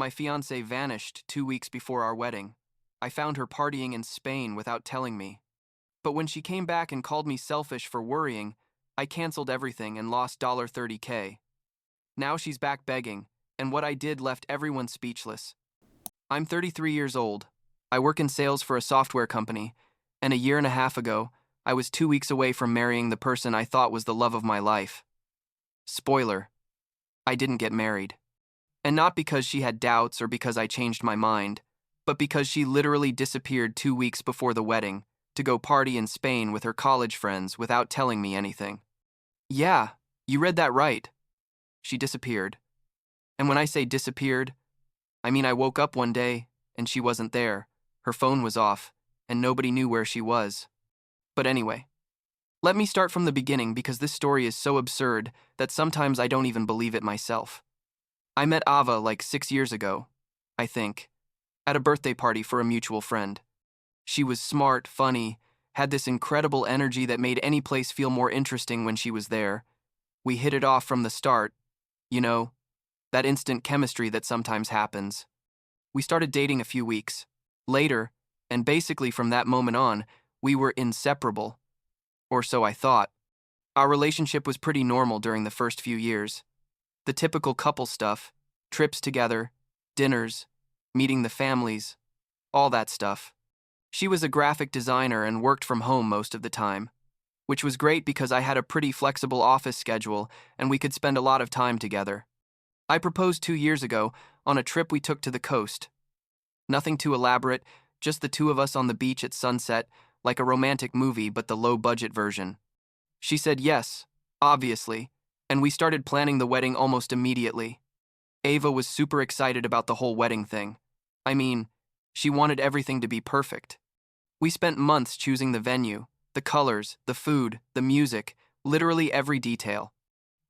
My fiancée vanished 2 weeks before our wedding. I found her partying in Spain without telling me. But when she came back and called me selfish for worrying, I canceled everything and lost $30K. Now she's back begging, and what I did left everyone speechless. I'm 33 years old. I work in sales for a software company, and a year and a half ago, I was 2 weeks away from marrying the person I thought was the love of my life. Spoiler, I didn't get married. And not because she had doubts or because I changed my mind, but because she literally disappeared 2 weeks before the wedding to go party in Spain with her college friends without telling me anything. Yeah, you read that right. She disappeared. And when I say disappeared, I mean I woke up one day and she wasn't there. Her phone was off, and nobody knew where she was. But anyway, let me start from the beginning because this story is so absurd that sometimes I don't even believe it myself. I met Ava like 6 years ago, I think, at a birthday party for a mutual friend. She was smart, funny, had this incredible energy that made any place feel more interesting when she was there. We hit it off from the start, you know, that instant chemistry that sometimes happens. We started dating a few weeks later, and basically from that moment on, we were inseparable. Or so I thought. Our relationship was pretty normal during the first few years. The typical couple stuff, trips together, dinners, meeting the families, all that stuff. She was a graphic designer and worked from home most of the time, which was great because I had a pretty flexible office schedule and we could spend a lot of time together. I proposed 2 years ago on a trip we took to the coast. Nothing too elaborate, just the two of us on the beach at sunset, like a romantic movie but the low-budget version. She said yes, obviously, and we started planning the wedding almost immediately. Ava was super excited about the whole wedding thing. I mean, she wanted everything to be perfect. We spent months choosing the venue, the colors, the food, the music, literally every detail.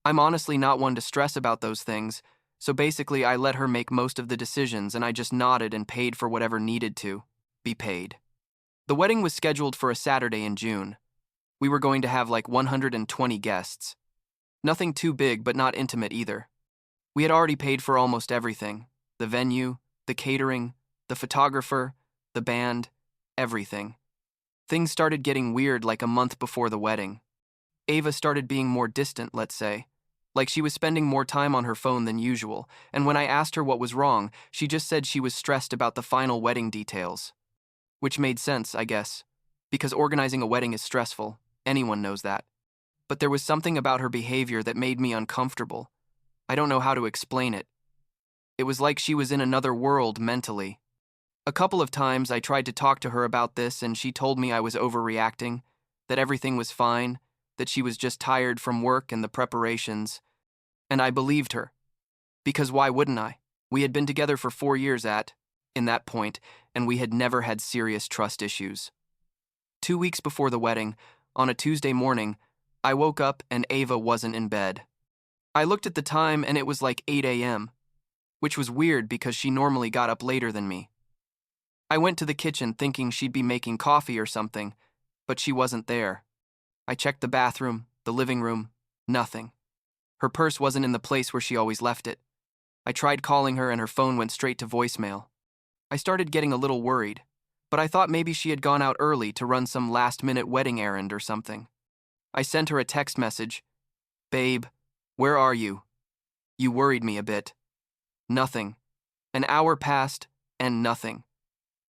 I'm honestly not one to stress about those things, so basically I let her make most of the decisions and I just nodded and paid for whatever needed to be paid. The wedding was scheduled for a Saturday in June. We were going to have like 120 guests. Nothing too big but not intimate either. We had already paid for almost everything. The venue, the catering, the photographer, the band, everything. Things started getting weird like a month before the wedding. Ava started being more distant, let's say. Like she was spending more time on her phone than usual, and when I asked her what was wrong, she just said she was stressed about the final wedding details. Which made sense, I guess, because organizing a wedding is stressful. Anyone knows that. But there was something about her behavior that made me uncomfortable. I don't know how to explain it. It was like she was in another world mentally. A couple of times I tried to talk to her about this and she told me I was overreacting, that everything was fine, that she was just tired from work and the preparations. And I believed her. Because why wouldn't I? We had been together for 4 years in that point, and we had never had serious trust issues. 2 weeks before the wedding, on a Tuesday morning, I woke up and Ava wasn't in bed. I looked at the time and it was like 8 a.m., which was weird because she normally got up later than me. I went to the kitchen thinking she'd be making coffee or something, but she wasn't there. I checked the bathroom, the living room, nothing. Her purse wasn't in the place where she always left it. I tried calling her and her phone went straight to voicemail. I started getting a little worried, but I thought maybe she had gone out early to run some last-minute wedding errand or something. I sent her a text message. Babe, where are you? You worried me a bit. Nothing. An hour passed and nothing.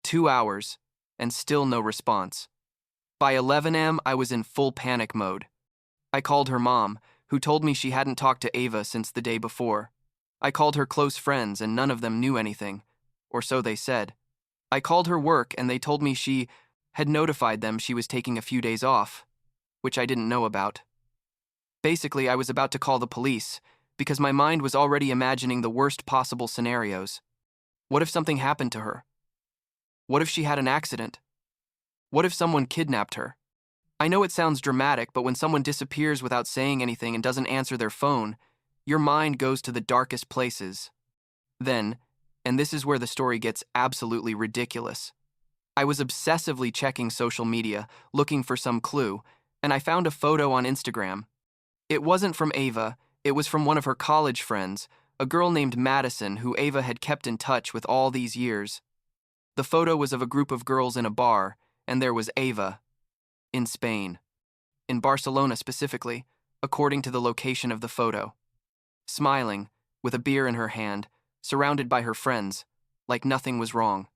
2 hours and still no response. By 11 a.m., I was in full panic mode. I called her mom, who told me she hadn't talked to Ava since the day before. I called her close friends and none of them knew anything, or so they said. I called her work and they told me she had notified them she was taking a few days off, which I didn't know about. Basically, I was about to call the police because my mind was already imagining the worst possible scenarios. What if something happened to her? What if she had an accident? What if someone kidnapped her? I know it sounds dramatic, but when someone disappears without saying anything and doesn't answer their phone, your mind goes to the darkest places. Then, and this is where the story gets absolutely ridiculous, I was obsessively checking social media, looking for some clue, and I found a photo on Instagram. It wasn't from Ava, it was from one of her college friends, a girl named Madison who Ava had kept in touch with all these years. The photo was of a group of girls in a bar, and there was Ava, in Spain. In Barcelona specifically, according to the location of the photo. Smiling, with a beer in her hand, surrounded by her friends, like nothing was wrong.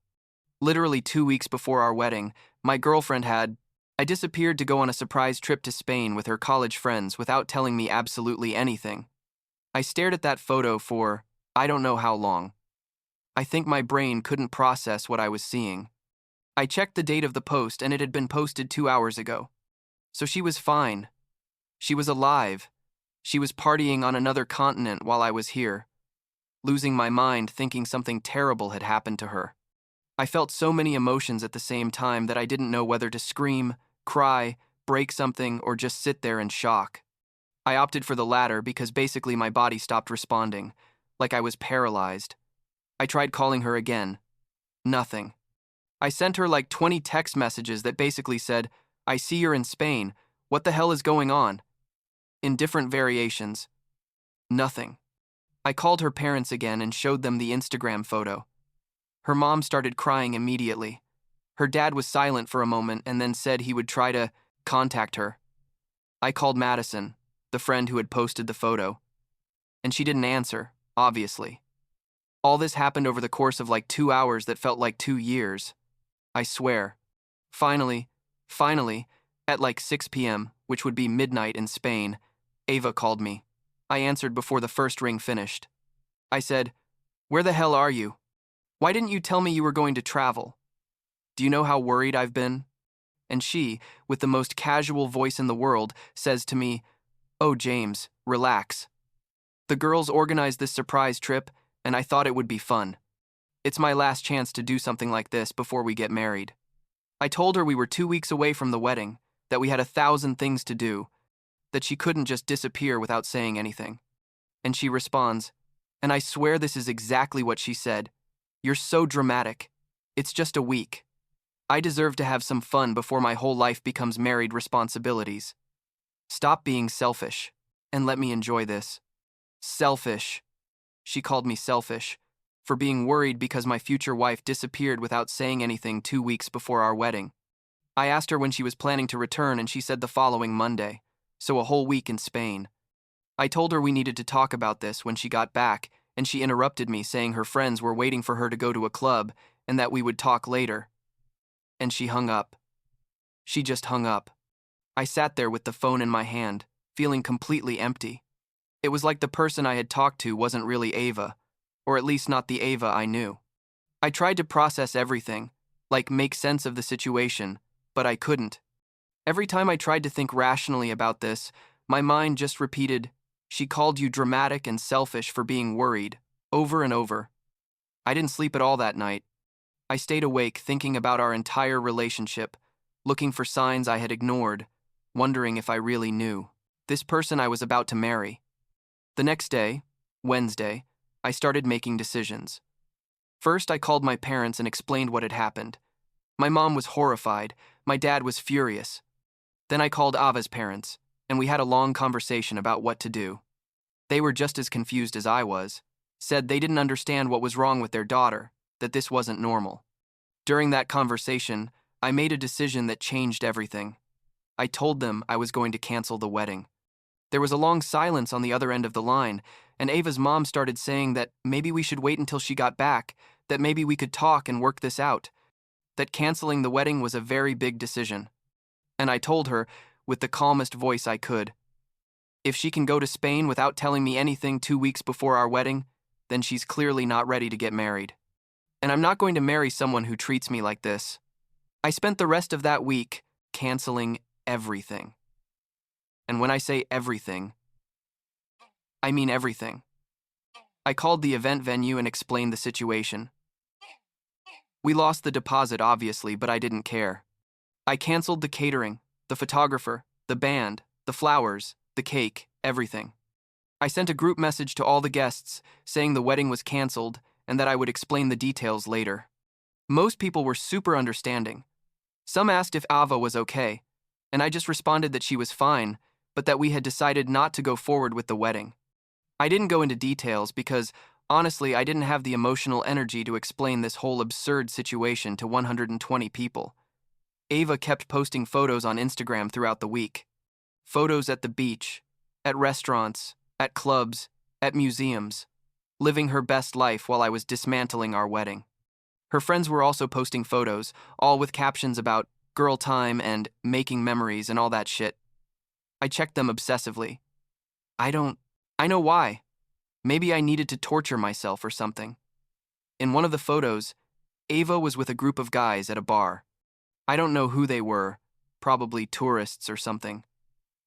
Literally 2 weeks before our wedding, my girlfriend I disappeared to go on a surprise trip to Spain with her college friends without telling me absolutely anything. I stared at that photo for, I don't know how long. I think my brain couldn't process what I was seeing. I checked the date of the post and it had been posted 2 hours ago. So she was fine. She was alive. She was partying on another continent while I was here, losing my mind thinking something terrible had happened to her. I felt so many emotions at the same time that I didn't know whether to scream, cry, break something, or just sit there in shock. I opted for the latter because basically my body stopped responding, like I was paralyzed. I tried calling her again. Nothing. I sent her like 20 text messages that basically said, "I see you're in Spain. What the hell is going on?" In different variations. Nothing. I called her parents again and showed them the Instagram photo. Her mom started crying immediately. Her dad was silent for a moment and then said he would try to contact her. I called Madison, the friend who had posted the photo, and she didn't answer, obviously. All this happened over the course of like 2 hours that felt like 2 years. I swear. Finally, at like 6 p.m., which would be midnight in Spain, Ava called me. I answered before the first ring finished. I said, "Where the hell are you? Why didn't you tell me you were going to travel? Do you know how worried I've been?" And she, with the most casual voice in the world, says to me, "Oh, James, relax. The girls organized this surprise trip, and I thought it would be fun. It's my last chance to do something like this before we get married." I told her we were 2 weeks away from the wedding, that we had 1,000 things to do, that she couldn't just disappear without saying anything. And she responds, and I swear this is exactly what she said, "You're so dramatic. It's just a week. I deserve to have some fun before my whole life becomes married responsibilities. Stop being selfish, and let me enjoy this." Selfish. She called me selfish, for being worried because my future wife disappeared without saying anything 2 weeks before our wedding. I asked her when she was planning to return and she said the following Monday, so a whole week in Spain. I told her we needed to talk about this when she got back, and she interrupted me saying her friends were waiting for her to go to a club and that we would talk later. And she hung up. She just hung up. I sat there with the phone in my hand, feeling completely empty. It was like the person I had talked to wasn't really Ava, or at least not the Ava I knew. I tried to process everything, like make sense of the situation, but I couldn't. Every time I tried to think rationally about this, my mind just repeated, "She called you dramatic and selfish for being worried," over and over. I didn't sleep at all that night. I stayed awake thinking about our entire relationship, looking for signs I had ignored, wondering if I really knew this person I was about to marry. The next day, Wednesday, I started making decisions. First, I called my parents and explained what had happened. My mom was horrified. My dad was furious. Then I called Ava's parents, and we had a long conversation about what to do. They were just as confused as I was, said they didn't understand what was wrong with their daughter, that this wasn't normal. During that conversation, I made a decision that changed everything. I told them I was going to cancel the wedding. There was a long silence on the other end of the line, and Ava's mom started saying that maybe we should wait until she got back, that maybe we could talk and work this out, that canceling the wedding was a very big decision. And I told her, with the calmest voice I could, if she can go to Spain without telling me anything 2 weeks before our wedding, then she's clearly not ready to get married. And I'm not going to marry someone who treats me like this. I spent the rest of that week canceling everything. And when I say everything, I mean everything. I called the event venue and explained the situation. We lost the deposit, obviously, but I didn't care. I canceled the catering, the photographer, the band, the flowers, the cake, everything. I sent a group message to all the guests saying the wedding was canceled and that I would explain the details later. Most people were super understanding. Some asked if Ava was okay, and I just responded that she was fine, but that we had decided not to go forward with the wedding. I didn't go into details because, honestly, I didn't have the emotional energy to explain this whole absurd situation to 120 people. Ava kept posting photos on Instagram throughout the week. Photos at the beach, at restaurants, at clubs, at museums, living her best life while I was dismantling our wedding. Her friends were also posting photos, all with captions about girl time and making memories and all that shit. I checked them obsessively. I know why. Maybe I needed to torture myself or something. In one of the photos, Ava was with a group of guys at a bar. I don't know who they were, probably tourists or something.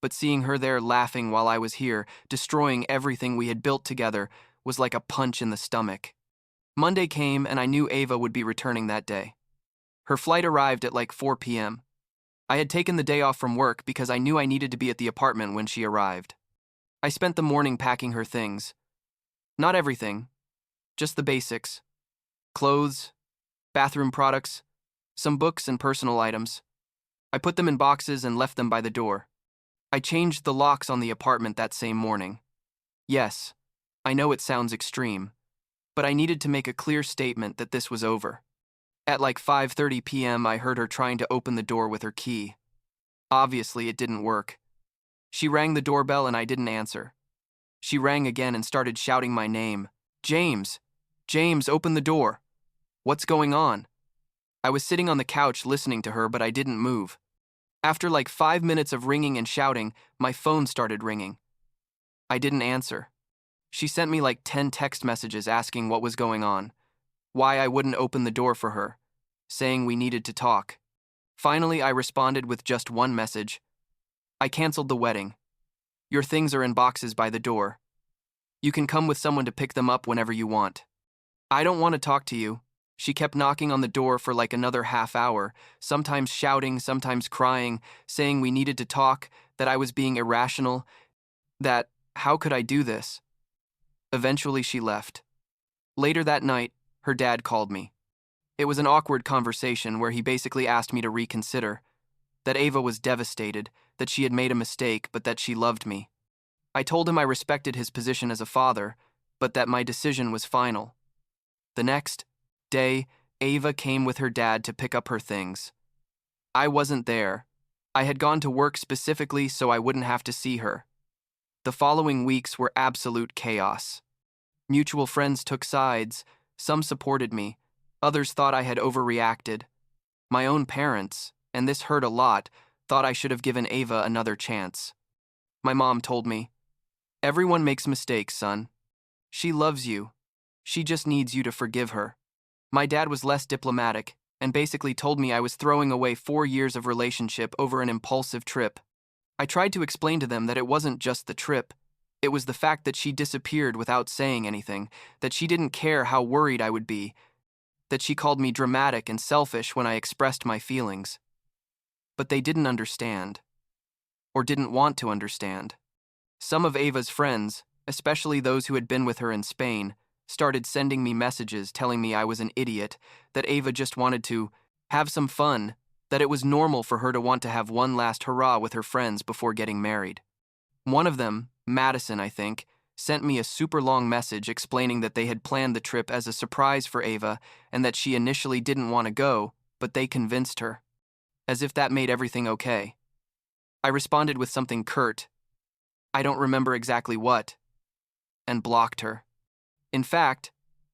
But seeing her there laughing while I was here, destroying everything we had built together, was like a punch in the stomach. Monday came and I knew Ava would be returning that day. Her flight arrived at like 4 p.m. I had taken the day off from work because I knew I needed to be at the apartment when she arrived. I spent the morning packing her things. Not everything, just the basics. Clothes, bathroom products, some books and personal items. I put them in boxes and left them by the door. I changed the locks on the apartment that same morning. Yes, I know it sounds extreme, but I needed to make a clear statement that this was over. At like 5:30 p.m., I heard her trying to open the door with her key. Obviously, it didn't work. She rang the doorbell and I didn't answer. She rang again and started shouting my name. James! James, open the door! What's going on? I was sitting on the couch listening to her, but I didn't move. After like 5 minutes of ringing and shouting, my phone started ringing. I didn't answer. She sent me like 10 text messages asking what was going on, why I wouldn't open the door for her, saying we needed to talk. Finally, I responded with just one message. I canceled the wedding. Your things are in boxes by the door. You can come with someone to pick them up whenever you want. I don't want to talk to you. She kept knocking on the door for like another half hour, sometimes shouting, sometimes crying, saying we needed to talk, that I was being irrational, that how could I do this? Eventually she left. Later that night, her dad called me. It was an awkward conversation where he basically asked me to reconsider, that Ava was devastated, that she had made a mistake, but that she loved me. I told him I respected his position as a father, but that my decision was final. The next day, Ava came with her dad to pick up her things. I wasn't there. I had gone to work specifically so I wouldn't have to see her. The following weeks were absolute chaos. Mutual friends took sides. Some supported me. Others thought I had overreacted. My own parents, and this hurt a lot, thought I should have given Ava another chance. My mom told me, "Everyone makes mistakes, son. She loves you. She just needs you to forgive her." My dad was less diplomatic and basically told me I was throwing away 4 years of relationship over an impulsive trip. I tried to explain to them that it wasn't just the trip. It was the fact that she disappeared without saying anything, that she didn't care how worried I would be, that she called me dramatic and selfish when I expressed my feelings. But they didn't understand, or didn't want to understand. Some of Ava's friends, especially those who had been with her in Spain, started sending me messages telling me I was an idiot, that Ava just wanted to have some fun, that it was normal for her to want to have one last hurrah with her friends before getting married. One of them, Madison, I think, sent me a super long message explaining that they had planned the trip as a surprise for Ava and that she initially didn't want to go, but they convinced her. As if that made everything okay. I responded with something curt, I don't remember exactly what, and blocked her. In fact,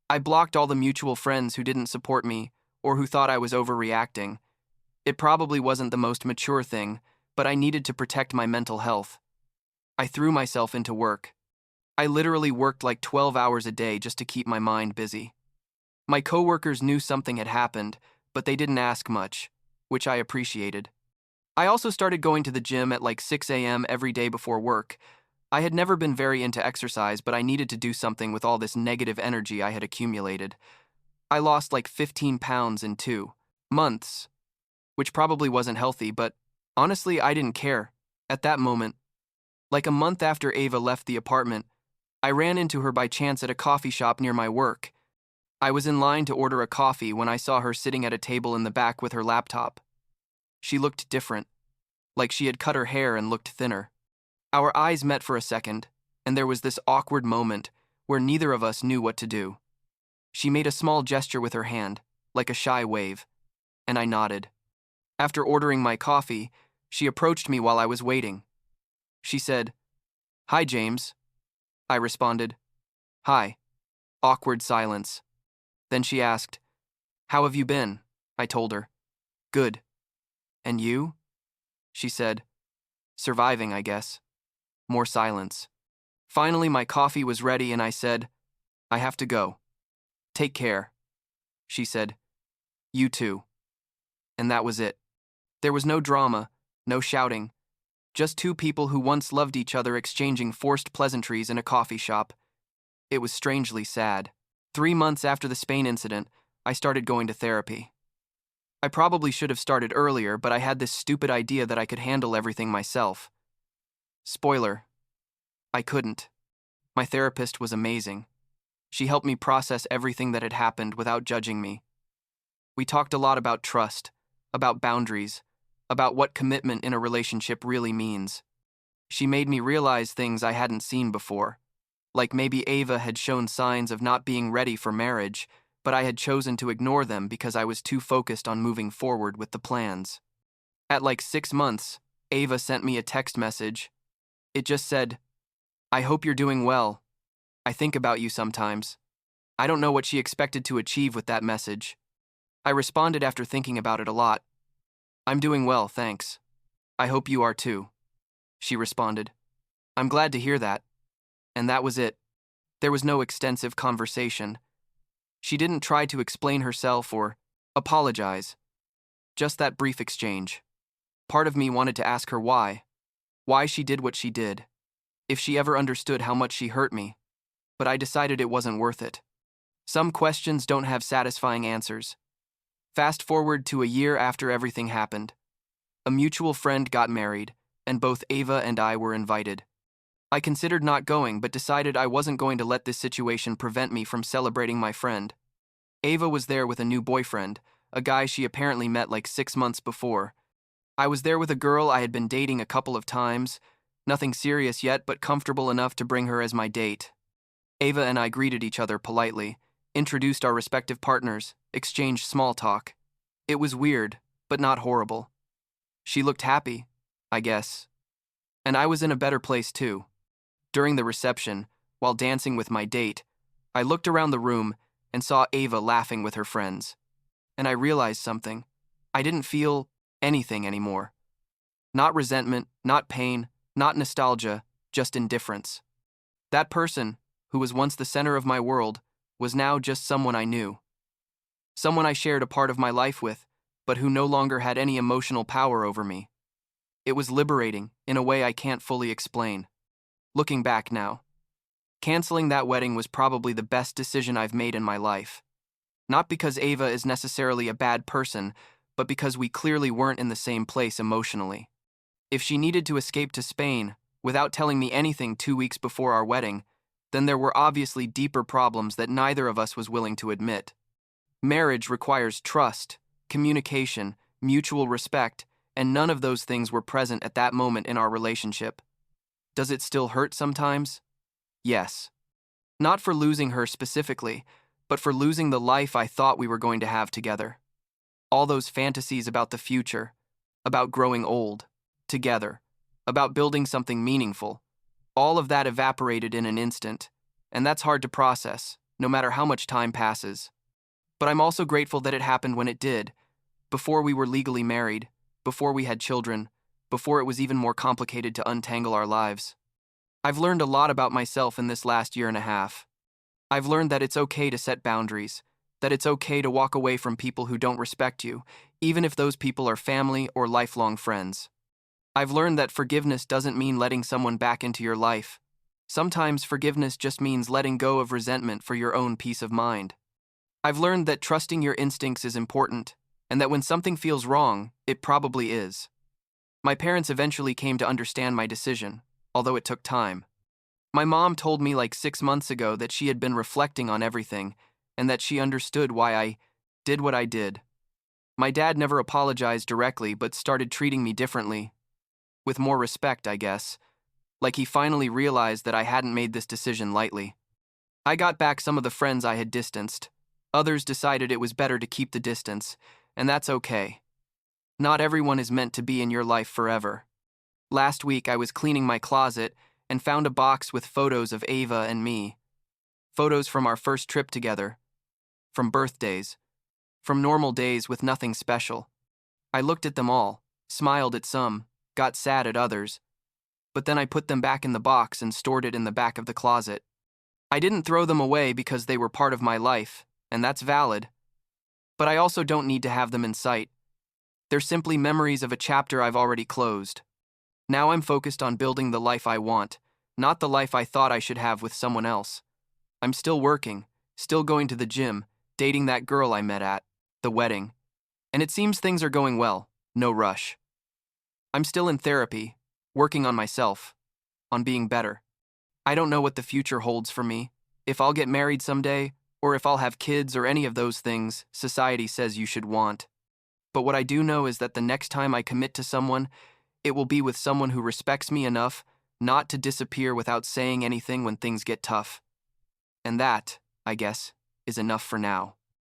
I blocked all the mutual friends who didn't support me or who thought I was overreacting. It probably wasn't the most mature thing, but I needed to protect my mental health. I threw myself into work. I literally worked like 12 hours a day just to keep my mind busy. My coworkers knew something had happened, but they didn't ask much, which I appreciated. I also started going to the gym at like 6 a.m. every day before work. I had never been very into exercise, but I needed to do something with all this negative energy I had accumulated. I lost like 15 pounds in 2 months, which probably wasn't healthy, but honestly, I didn't care. At that moment, like a month after Ava left the apartment, I ran into her by chance at a coffee shop near my work. I was in line to order a coffee when I saw her sitting at a table in the back with her laptop. She looked different, like she had cut her hair and looked thinner. Our eyes met for a second, and there was this awkward moment where neither of us knew what to do. She made a small gesture with her hand, like a shy wave, and I nodded. After ordering my coffee, she approached me while I was waiting. She said, "Hi, James." I responded, "Hi." Awkward silence. Then she asked, "How have you been?" I told her. "Good." "And you?" She said, "Surviving, I guess." More silence. Finally, my coffee was ready and I said, "I have to go." "Take care." She said, "You too." And that was it. There was no drama, no shouting, just two people who once loved each other exchanging forced pleasantries in a coffee shop. It was strangely sad. 3 months after the Spain incident, I started going to therapy. I probably should have started earlier, but I had this stupid idea that I could handle everything myself. Spoiler, I couldn't. My therapist was amazing. She helped me process everything that had happened without judging me. We talked a lot about trust, about boundaries, about what commitment in a relationship really means. She made me realize things I hadn't seen before, like maybe Ava had shown signs of not being ready for marriage, but I had chosen to ignore them because I was too focused on moving forward with the plans. At like 6 months, Ava sent me a text message. It just said, "I hope you're doing well. I think about you sometimes." I don't know what she expected to achieve with that message. I responded after thinking about it a lot. "I'm doing well, thanks. I hope you are too." She responded, "I'm glad to hear that." And that was it. There was no extensive conversation. She didn't try to explain herself or apologize. Just that brief exchange. Part of me wanted to ask her why she did what she did, if she ever understood how much she hurt me, but I decided it wasn't worth it. Some questions don't have satisfying answers. Fast forward to a year after everything happened. A mutual friend got married, and both Ava and I were invited. I considered not going, but decided I wasn't going to let this situation prevent me from celebrating my friend. Ava was there with a new boyfriend, a guy she apparently met like 6 months before. I was there with a girl I had been dating a couple of times, nothing serious yet, but comfortable enough to bring her as my date. Ava and I greeted each other politely, introduced our respective partners, exchanged small talk. It was weird, but not horrible. She looked happy, I guess. And I was in a better place too. During the reception, while dancing with my date, I looked around the room and saw Ava laughing with her friends. And I realized something. I didn't feel anything anymore. Not resentment, not pain, not nostalgia, just indifference. That person, who was once the center of my world, was now just someone I knew. Someone I shared a part of my life with, but who no longer had any emotional power over me. It was liberating, in a way I can't fully explain. Looking back now, canceling that wedding was probably the best decision I've made in my life. Not because Ava is necessarily a bad person, but because we clearly weren't in the same place emotionally. If she needed to escape to Spain, without telling me anything 2 weeks before our wedding, then there were obviously deeper problems that neither of us was willing to admit. Marriage requires trust, communication, mutual respect, and none of those things were present at that moment in our relationship. Does it still hurt sometimes? Yes. Not for losing her specifically, but for losing the life I thought we were going to have together. All those fantasies about the future, about growing old, together, about building something meaningful, all of that evaporated in an instant, and that's hard to process, no matter how much time passes. But I'm also grateful that it happened when it did, before we were legally married, before we had children, before it was even more complicated to untangle our lives. I've learned a lot about myself in this last year and a half. I've learned that it's okay to set boundaries, that it's okay to walk away from people who don't respect you, even if those people are family or lifelong friends. I've learned that forgiveness doesn't mean letting someone back into your life. Sometimes forgiveness just means letting go of resentment for your own peace of mind. I've learned that trusting your instincts is important, and that when something feels wrong, it probably is. My parents eventually came to understand my decision, although it took time. My mom told me like 6 months ago that she had been reflecting on everything, and that she understood why I did what I did. My dad never apologized directly, but started treating me differently. With more respect, I guess. like he finally realized that I hadn't made this decision lightly. I got back some of the friends I had distanced. Others decided it was better to keep the distance, and that's okay. Not everyone is meant to be in your life forever. Last week, I was cleaning my closet and found a box with photos of Ava and me. Photos from our first trip together, from birthdays, from normal days with nothing special. I looked at them all, smiled at some, got sad at others, but then I put them back in the box and stored it in the back of the closet. I didn't throw them away because they were part of my life, and that's valid. But I also don't need to have them in sight. They're simply memories of a chapter I've already closed. Now I'm focused on building the life I want, not the life I thought I should have with someone else. I'm still working, still going to the gym, dating that girl I met at the wedding. And it seems things are going well, no rush. I'm still in therapy, working on myself, on being better. I don't know what the future holds for me, if I'll get married someday, or if I'll have kids or any of those things society says you should want. But what I do know is that the next time I commit to someone, it will be with someone who respects me enough not to disappear without saying anything when things get tough. And that, I guess, is enough for now.